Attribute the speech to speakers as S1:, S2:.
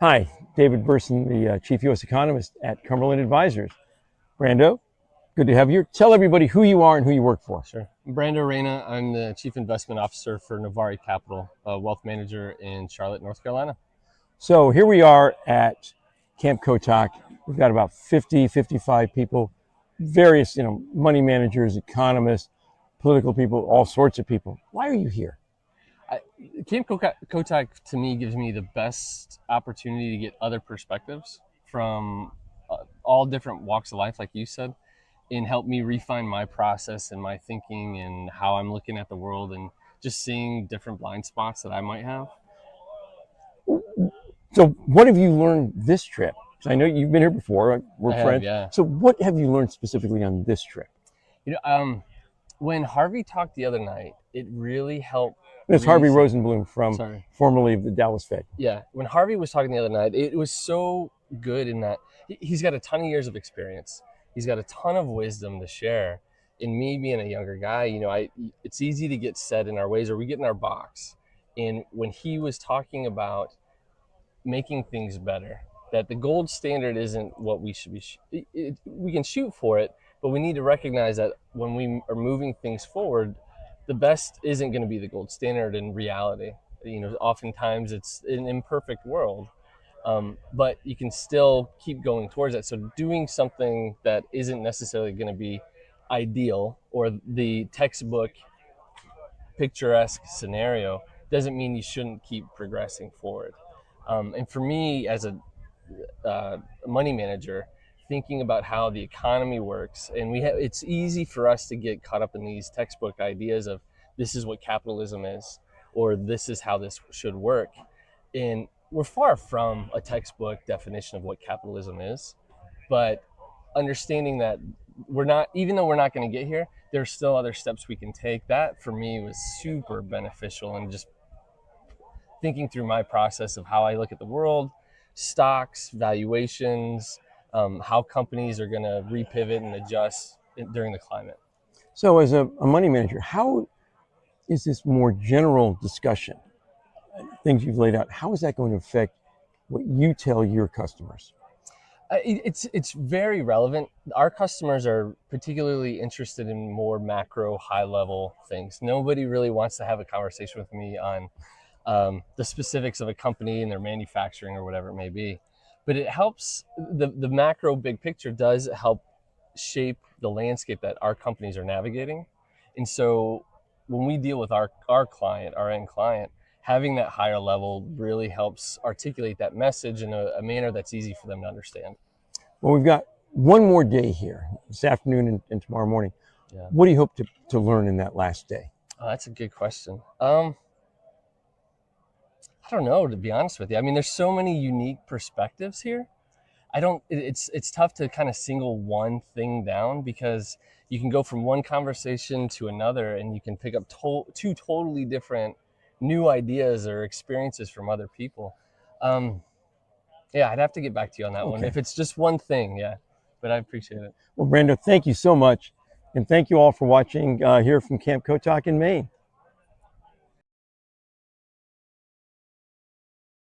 S1: Hi, David Berson, the Chief U.S. Economist at Cumberland Advisors. Brando, good to have you here. Tell everybody who you are and who you work for.
S2: Sure. I'm Brando Reyna. I'm the Chief Investment Officer for Novare Capital, a wealth manager in Charlotte, North Carolina.
S1: So here we are at Camp Kotok. We've got about 50, 55 people, various, money managers, economists, political people, all sorts of people. Why are you here?
S2: I, Camp Kotok to me gives me the best opportunity to get other perspectives from all different walks of life, like you said, and help me refine my process and my thinking and how I'm looking at the world and just seeing different blind spots that I might have.
S1: So what have you learned this trip? I know you've been here before. We're
S2: I have,
S1: friends.
S2: yeah.
S1: So what have you learned specifically on this trip?
S2: You know, when Harvey talked the other night, it really helped.
S1: It's Harvey Rosenblum from
S2: Sorry.
S1: formerly of the Dallas Fed.
S2: Yeah, when Harvey was talking the other night, it was so good in that he's got a ton of years of experience. He's got a ton of wisdom to share. In me being a younger guy, it's easy to get set in our ways, or we get in our box. And when he was talking about making things better, that the gold standard isn't what we should be. We can shoot for it, but we need to recognize that when we are moving things forward, the best isn't going to be the gold standard in reality. Oftentimes it's an imperfect world, but you can still keep going towards that. So doing something that isn't necessarily going to be ideal or the textbook picturesque scenario doesn't mean you shouldn't keep progressing forward. And for me, as a money manager, thinking about how the economy works, and it's easy for us to get caught up in these textbook ideas of this is what capitalism is, or this is how this should work. And we're far from a textbook definition of what capitalism is, but understanding that we're not, even though we're not going to get here, there's still other steps we can take. That for me was super beneficial, and just thinking through my process of how I look at the world, stocks, valuations, how companies are going to repivot and adjust during the climate.
S1: So as a money manager, how is this more general discussion, things you've laid out, how is that going to affect what you tell your customers?
S2: It's very relevant. Our customers are particularly interested in more macro, high level things. Nobody really wants to have a conversation with me on the specifics of a company and their manufacturing or whatever it may be. But it helps, the macro big picture does help shape the landscape that our companies are navigating. And so when we deal with our client, our end client, having that higher level really helps articulate that message in a manner that's easy for them to understand.
S1: Well, we've got one more day here, this afternoon and tomorrow morning.
S2: Yeah.
S1: What do you hope to learn in that last day?
S2: Oh, that's a good question. I don't know, to be honest with you. I mean, there's so many unique perspectives here. It's tough to kind of single one thing down, because you can go from one conversation to another and you can pick up two totally different new ideas or experiences from other people. Yeah, I'd have to get back to you on that one. If it's just one thing, yeah, but I appreciate it.
S1: Well, Brando, thank you so much. And thank you all for watching here from Camp Kotok in Maine.